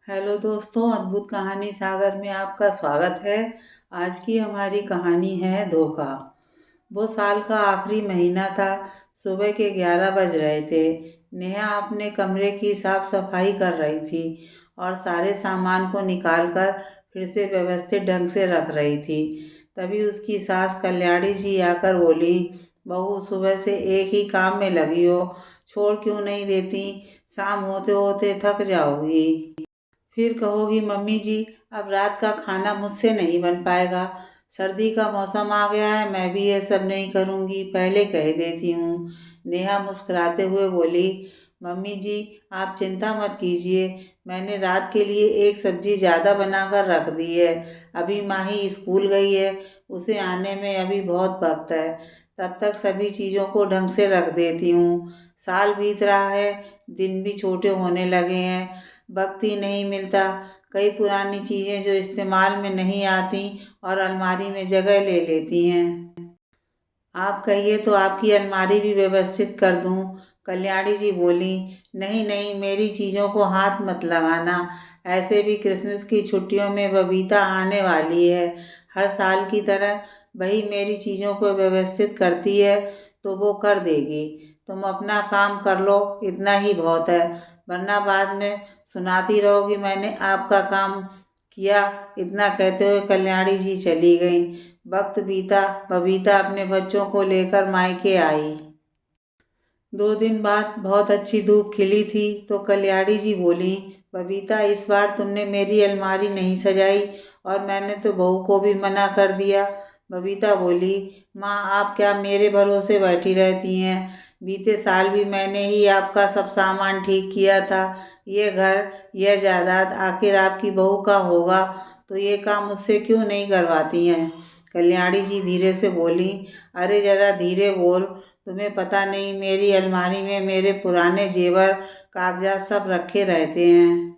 Hello दोस्तों, अद्भुत कहानी सागर में आपका स्वागत है। आज की हमारी कहानी है धोखा। वो साल का आखिरी महीना था। सुबह के 11 बज रहे थे। नेहा अपने कमरे की साफ सफाई कर रही थी और सारे सामान को निकाल कर फिर से व्यवस्थित ढंग से रख रही थी। तभी उसकी सास कल्याणी जी आकर बोली, बहू सुबह से एक ही काम में लगी हो, छोड़ क्यों नहीं देती? शाम होते होते थक जाओगी। फिर कहोगी मम्मी जी, अब रात का खाना मुझसे नहीं बन पाएगा। सर्दी का मौसम आ गया है, मैं भी ये सब नहीं करूँगी, पहले कह देती हूँ। नेहा मुस्कुराते हुए बोली, मम्मी जी आप चिंता मत कीजिए, मैंने रात के लिए एक सब्जी ज़्यादा बनाकर रख दी है। अभी माही स्कूल गई है, उसे आने में अभी बहुत वक्त है। तब तक सभी चीज़ों को ढंग से रख देती हूँ। साल बीत रहा है, दिन भी छोटे होने लगे हैं, वक्त ही नहीं मिलता। कई पुरानी चीज़ें जो इस्तेमाल में नहीं आती और अलमारी में जगह ले लेती हैं। आप कहिए तो आपकी अलमारी भी व्यवस्थित कर दूं। कल्याणी जी बोली, नहीं नहीं, मेरी चीज़ों को हाथ मत लगाना। ऐसे भी क्रिसमस की छुट्टियों में बबीता आने वाली है। हर साल की तरह वही मेरी चीज़ों को व्यवस्थित करती है, तो वो कर देगी। तुम अपना काम कर लो, इतना ही बहुत है, वरना बाद में सुनाती रहोगी मैंने आपका काम किया। इतना कहते हुए कल्याणी जी चली गई। वक्त बीता, बबीता अपने बच्चों को लेकर मायके आई। 2 दिन बाद बहुत अच्छी धूप खिली थी तो कल्याणी जी बोली, बबीता इस बार तुमने मेरी अलमारी नहीं सजाई और मैंने तो बहू को भी मना कर दिया। बबीता बोली, माँ आप क्या मेरे भरोसे बैठी रहती हैं? बीते साल भी मैंने ही आपका सब सामान ठीक किया था। ये घर, यह जायदाद आखिर आपकी बहू का होगा, तो ये काम मुझसे क्यों नहीं करवाती हैं? कल्याणी जी धीरे से बोली, अरे जरा धीरे बोल, तुम्हें पता नहीं मेरी अलमारी में मेरे पुराने जेवर कागजात सब रखे रहते हैं।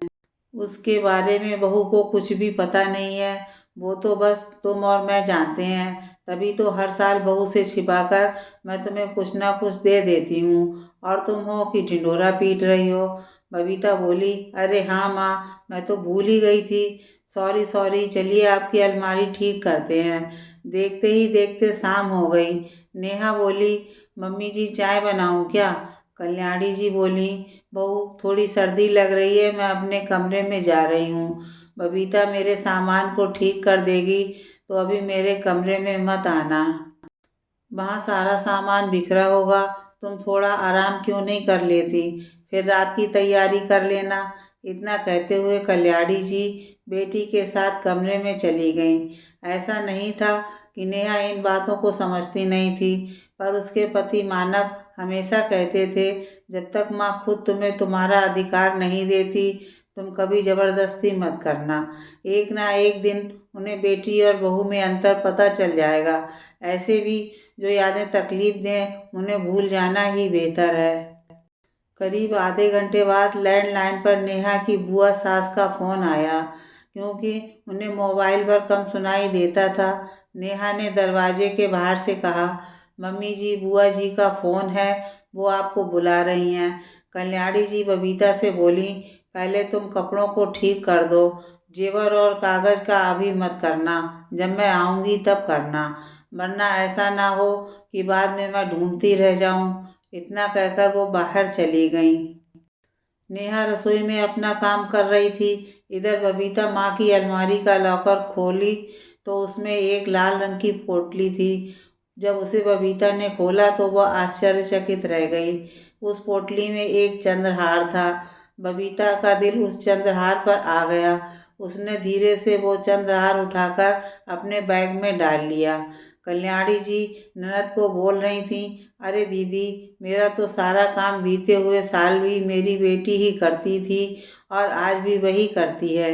उसके बारे में बहू को कुछ भी पता नहीं है। वो तो बस तुम और मैं जानते हैं। तभी तो हर साल बहू से छिपाकर मैं तुम्हें कुछ ना कुछ दे देती हूँ और तुम हो कि ढिंढोरा पीट रही हो। बबीता बोली, अरे हाँ माँ, मैं तो भूल ही गई थी। सॉरी सॉरी, चलिए आपकी अलमारी ठीक करते हैं। देखते ही देखते शाम हो गई। नेहा बोली, मम्मी जी चाय बनाऊँ क्या? कल्याणी जी बोली, बहू थोड़ी सर्दी लग रही है, मैं अपने कमरे में जा रही हूँ। बबीता मेरे सामान को ठीक कर देगी, तो अभी मेरे कमरे में मत आना। वहाँ सारा सामान बिखरा होगा, तुम थोड़ा आराम क्यों नहीं कर लेती? फिर रात की तैयारी कर लेना। इतना कहते हुए कल्याणी जी बेटी के साथ कमरे में चली गईं। ऐसा नहीं था कि नेहा इन बातों को समझती नहीं थी, पर उसके पति मानव हमेशा कहते थे, जब तक माँ खुद तुम्हें तुम्हारा अधिकार नहीं देती, तुम कभी जबरदस्ती मत करना। एक ना एक दिन उन्हें बेटी और बहू में अंतर पता चल जाएगा। ऐसे भी जो यादें तकलीफ दें उन्हें भूल जाना ही बेहतर है। करीब आधे घंटे बाद लैंडलाइन पर नेहा की बुआ सास का फोन आया। क्योंकि उन्हें मोबाइल पर कम सुनाई देता था, नेहा ने दरवाजे के बाहर से कहा, मम्मी जी बुआ जी का फोन है, वो आपको बुला रही हैं। कल्याणी जी बबीता से बोली, पहले तुम कपड़ों को ठीक कर दो, जेवर और कागज का अभी मत करना, जब मैं आऊँगी तब करना, वरना ऐसा ना हो कि बाद में मैं ढूंढती रह जाऊं। इतना कहकर वो बाहर चली गईं। नेहा रसोई में अपना काम कर रही थी। इधर बबीता माँ की अलमारी का लॉकर खोली तो उसमें एक लाल रंग की पोटली थी। जब उसे बबीता ने खोला तो वह आश्चर्यचकित रह गई। उस पोटली में एक चंद्रहार था। बबीता का दिल उस चंद्रहार पर आ गया। उसने धीरे से वो चंद्रहार उठाकर अपने बैग में डाल लिया। कल्याणी जी ननद को बोल रही थी, अरे दीदी, मेरा तो सारा काम बीते हुए साल भी मेरी बेटी ही करती थी और आज भी वही करती है।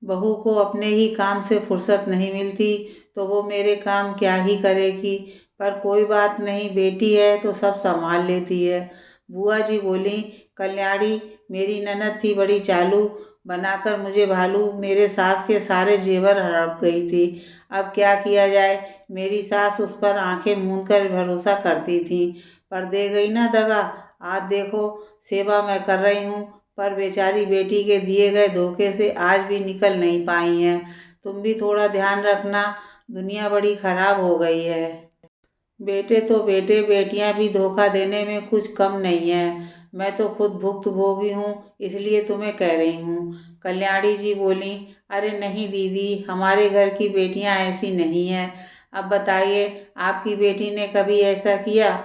बहू को अपने ही काम से फुर्सत नहीं मिलती तो वो मेरे काम क्या ही करेगी। पर कोई बात नहीं, बेटी है तो सब संभाल लेती है। बुआ जी बोली, कल्याणी मेरी ननद थी बड़ी चालू, बनाकर मुझे भालू मेरे सास के सारे जेवर हड़प गई थी। अब क्या किया जाए? मेरी सास उस पर आंखें मूंद कर भरोसा करती थी, पर दे गई ना दगा। आज देखो, सेवा मैं कर रही हूँ पर बेचारी बेटी के दिए गए धोखे से आज भी निकल नहीं पाई हैं। तुम भी थोड़ा ध्यान रखना, दुनिया बड़ी खराब हो गई है। बेटे तो बेटे, बेटियां भी धोखा देने में कुछ कम नहीं है। मैं तो खुद भुक्तभोगी हूँ, इसलिए तुम्हें कह रही हूँ। कल्याणी जी बोली, अरे नहीं दीदी, हमारे घर की बेटियां ऐसी नहीं हैं। अब बताइए, आपकी बेटी ने कभी ऐसा किया?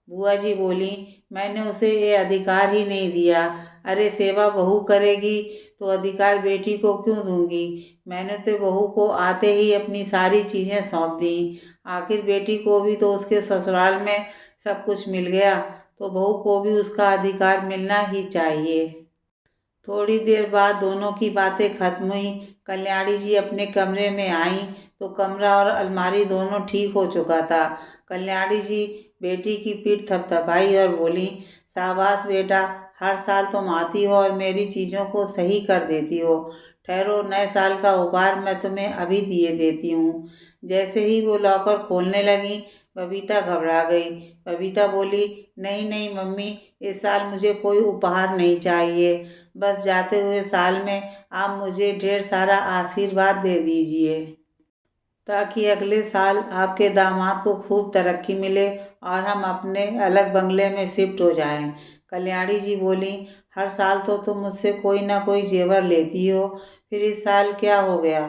बुआ जी बोली, मैंने उसे ये अधिकार ही नहीं दिया। अरे सेवा बहू करेगी तो अधिकार बेटी को क्यों दूंगी? मैंने तो बहू को आते ही अपनी सारी चीज़ें सौंप दी। आखिर बेटी को भी तो उसके ससुराल में सब कुछ मिल गया, तो बहू को भी उसका अधिकार मिलना ही चाहिए। थोड़ी देर बाद दोनों की बातें खत्म हुई। कल्याणी जी अपने कमरे में आईं तो कमरा और अलमारी दोनों ठीक हो चुका था। कल्याणी जी बेटी की पीठ थपथपाई और बोली, शाबाश बेटा, हर साल तुम आती हो और मेरी चीज़ों को सही कर देती हो। ठहरो, नए साल का उपहार मैं तुम्हें अभी दिए देती हूँ। जैसे ही वो लॉकर खोलने लगी, बबीता घबरा गई। बबीता बोली, नहीं नहीं मम्मी, इस साल मुझे कोई उपहार नहीं चाहिए। बस जाते हुए साल में आप मुझे ढेर सारा आशीर्वाद दे दीजिए, ताकि अगले साल आपके दामाद को खूब तरक्की मिले और हम अपने अलग बंगले में शिफ्ट हो जाएं। कल्याणी जी बोली, हर साल तो तुम मुझसे कोई ना कोई जेवर लेती हो, फिर इस साल क्या हो गया?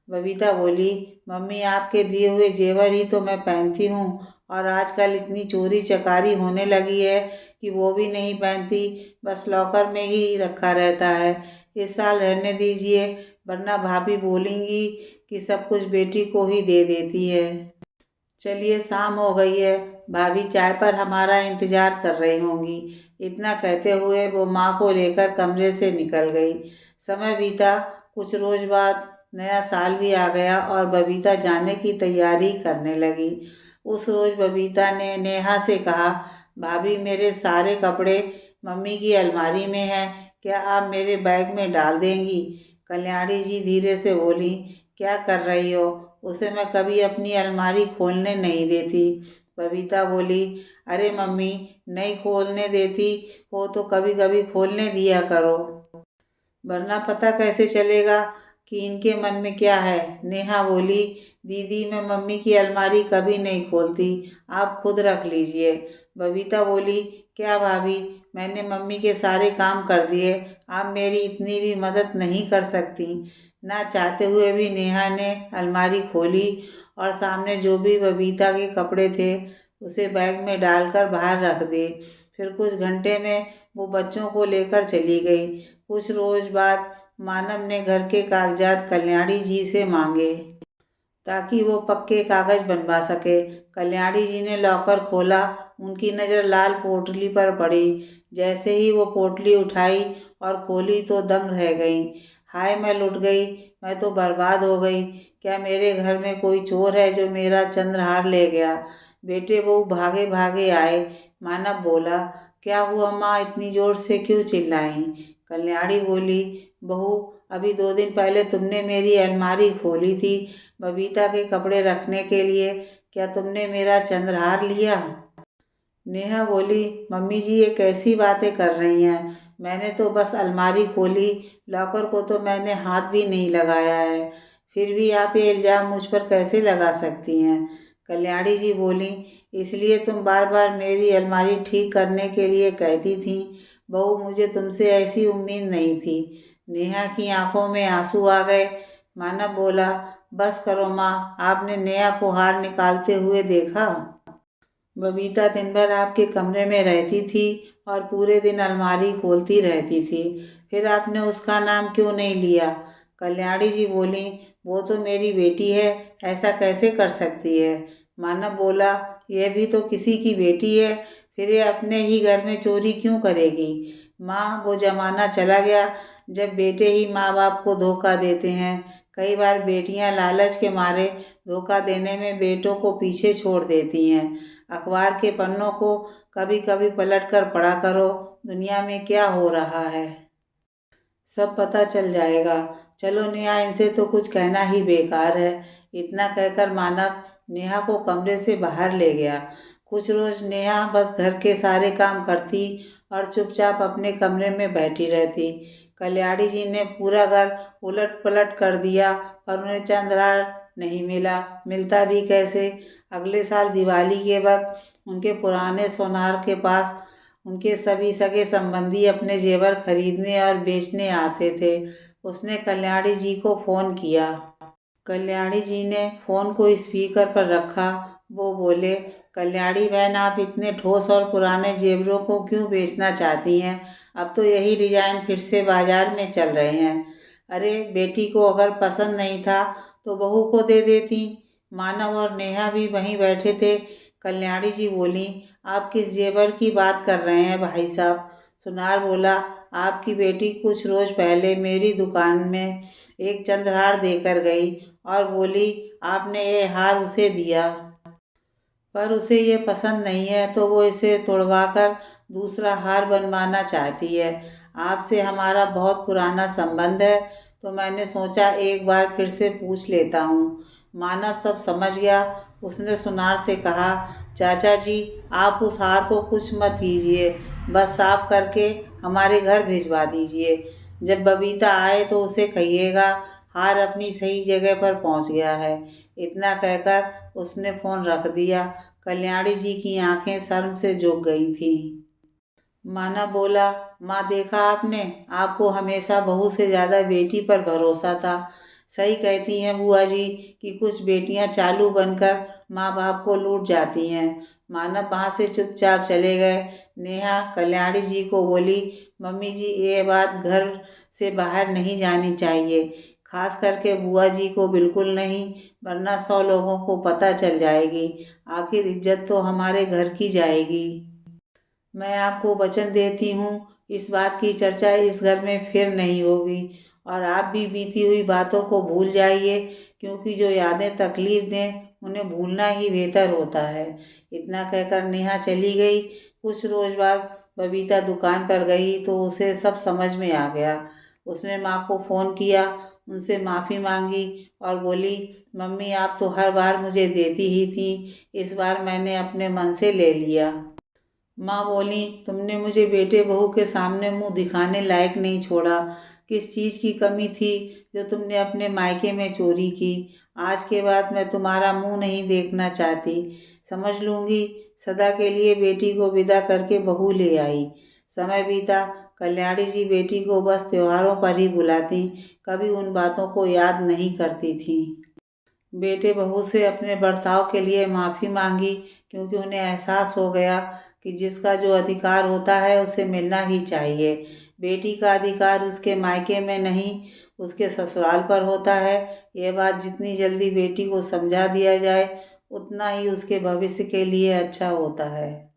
बबीता बोली, मम्मी आपके दिए हुए जेवर ही तो मैं पहनती हूँ, और आजकल इतनी चोरी चकारी होने लगी है कि वो भी नहीं पहनती, बस लॉकर में ही रखा रहता है। इस साल रहने दीजिए, वरना भाभी बोलेंगी कि सब कुछ बेटी को ही दे देती है। चलिए शाम हो गई है, भाभी चाय पर हमारा इंतजार कर रही होंगी। इतना कहते हुए वो माँ को लेकर कमरे से निकल गई। समय बीता, कुछ रोज बाद नया साल भी आ गया और बबीता जाने की तैयारी करने लगी। उस रोज बबीता ने नेहा से कहा, भाभी मेरे सारे कपड़े मम्मी की अलमारी में हैं, क्या आप मेरे बैग में डाल देंगी? कल्याणी जी धीरे से बोली, क्या कर रही हो? उसे मैं कभी अपनी अलमारी खोलने नहीं देती। बबीता बोली, अरे मम्मी, नहीं खोलने देती हो तो कभी कभी खोलने दिया करो, वरना पता कैसे चलेगा कि इनके मन में क्या है? नेहा बोली, दीदी मैं मम्मी की अलमारी कभी नहीं खोलती, आप खुद रख लीजिए। बबीता बोली, क्या भाभी, मैंने मम्मी के सारे काम कर दिए, आप मेरी इतनी भी मदद नहीं कर सकती? ना चाहते हुए भी नेहा ने अलमारी खोली और सामने जो भी बबीता के कपड़े थे उसे बैग में डालकर बाहर रख दिए। फिर कुछ घंटे में वो बच्चों को लेकर चली गई। कुछ रोज बाद मानव ने घर के कागजात कल्याणी जी से मांगे, ताकि वो पक्के कागज बनवा सके। कल्याणी जी ने लॉकर खोला, उनकी नज़र लाल पोटली पर पड़ी। जैसे ही वो पोटली उठाई और खोली तो दंग रह गई। हाय मैं लुट गई, मैं तो बर्बाद हो गई। क्या मेरे घर में कोई चोर है जो मेरा चंद्रहार ले गया? बेटे बहू भागे भागे आए। मानव बोला, क्या हुआ माँ, इतनी जोर से क्यों चिल्लाई? कल्याणी बोली, बहू अभी 2 दिन पहले तुमने मेरी अलमारी खोली थी बबीता के कपड़े रखने के लिए, क्या तुमने मेरा चंद्रहार लिया? नेहा बोली, मम्मी जी ये कैसी बातें कर रही हैं? मैंने तो बस अलमारी खोली, लॉकर को तो मैंने हाथ भी नहीं लगाया है। फिर भी आप ये इल्ज़ाम मुझ पर कैसे लगा सकती हैं? कल्याणी जी बोली, इसलिए तुम बार बार मेरी अलमारी ठीक करने के लिए कहती थी। बहू मुझे तुमसे ऐसी उम्मीद नहीं थी। नेहा की आंखों में आंसू आ गए। मानव बोला, बस करो माँ, आपने नेहा को हार निकालते हुए देखा? बबीता दिन भर आपके कमरे में रहती थी और पूरे दिन अलमारी खोलती रहती थी, फिर आपने उसका नाम क्यों नहीं लिया? कल्याणी जी बोली, वो तो मेरी बेटी है, ऐसा कैसे कर सकती है? मानव बोला, यह भी तो किसी की बेटी है, फिर ये अपने ही घर में चोरी क्यों करेगी? माँ वो जमाना चला गया जब बेटे ही माँ बाप को धोखा देते हैं। कई बार बेटियां लालच के मारे धोखा देने में बेटों को पीछे छोड़ देती हैं। अखबार के पन्नों को कभी कभी पलट कर पढ़ा करो, दुनिया में क्या हो रहा है सब पता चल जाएगा। चलो नेहा, इनसे तो कुछ कहना ही बेकार है। इतना कहकर मानव नेहा को कमरे से बाहर ले गया। कुछ रोज नेहा बस घर के सारे काम करती और चुपचाप अपने कमरे में बैठी रहती। कल्याणी जी ने पूरा घर उलट पलट कर दिया और उन्हें चंद्रहार नहीं मिला। मिलता भी कैसे? अगले साल दिवाली के वक्त उनके पुराने सोनार के पास उनके सभी सगे संबंधी अपने जेवर खरीदने और बेचने आते थे। उसने कल्याणी जी को फोन किया। कल्याणी जी ने फोन को स्पीकर पर रखा। वो बोले, कल्याणी बहन, आप इतने ठोस और पुराने जेवरों को क्यों बेचना चाहती हैं? अब तो यही डिजाइन फिर से बाजार में चल रहे हैं। अरे बेटी को अगर पसंद नहीं था तो बहू को दे देती। मानव और नेहा भी वहीं बैठे थे। कल्याणी जी बोली, आप किस जेवर की बात कर रहे हैं भाई साहब? सुनार बोला, आपकी बेटी कुछ रोज पहले मेरी दुकान में एक चंद्रहार देकर गई और बोली आपने ये हार उसे दिया, पर उसे ये पसंद नहीं है तो वो इसे तोड़वाकर दूसरा हार बनवाना चाहती है। आपसे हमारा बहुत पुराना संबंध है तो मैंने सोचा एक बार फिर से पूछ लेता हूँ। मानव सब समझ गया। उसने सुनार से कहा, चाचा जी, आप उस हार को कुछ मत कीजिए, बस साफ करके हमारे घर भिजवा दीजिए। जब बबीता आए तो उसे कहिएगा हार अपनी सही जगह पर पहुंच गया है। इतना कहकर उसने फोन रख दिया। कल्याणी जी की आंखें शर्म से झुक गई थीं। माना बोला, माँ देखा आपने, आपको हमेशा बहू से ज़्यादा बेटी पर भरोसा था। सही कहती हैं बुआ जी कि कुछ बेटियां चालू बनकर माँ बाप को लूट जाती हैं। मानव वहाँ से चुपचाप चले गए। नेहा कल्याणी जी को बोली, मम्मी जी ये बात घर से बाहर नहीं जानी चाहिए, खास करके बुआ जी को बिल्कुल नहीं, वरना 100 लोगों को पता चल जाएगी। आखिर इज्जत तो हमारे घर की जाएगी। मैं आपको वचन देती हूँ इस बात की चर्चा इस घर में फिर नहीं होगी और आप भी बीती हुई बातों को भूल जाइए, क्योंकि जो यादें तकलीफ दें उन्हें भूलना ही बेहतर होता है। इतना कहकर नेहा चली गई। कुछ रोज बाद बबीता दुकान पर गई तो उसे सब समझ में आ गया। उसने माँ को फ़ोन किया, उनसे माफ़ी मांगी और बोली, मम्मी आप तो हर बार मुझे देती ही थी, इस बार मैंने अपने मन से ले लिया। माँ बोली, तुमने मुझे बेटे बहू के सामने मुंह दिखाने लायक नहीं छोड़ा। किस चीज़ की कमी थी जो तुमने अपने मायके में चोरी की? आज के बाद मैं तुम्हारा मुंह नहीं देखना चाहती। समझ लूंगी। सदा के लिए बेटी को विदा करके बहू ले आई। समय बीता। कल्याणी जी बेटी को बस त्योहारों पर ही बुलाती, कभी उन बातों को याद नहीं करती थी। बेटे बहू से अपने बर्ताव के लिए माफ़ी मांगी, क्योंकि उन्हें एहसास हो गया कि जिसका जो अधिकार होता है उसे मिलना ही चाहिए। बेटी का अधिकार उसके मायके में नहीं, उसके ससुराल पर होता है। यह बात जितनी जल्दी बेटी को समझा दिया जाए उतना ही उसके भविष्य के लिए अच्छा होता है।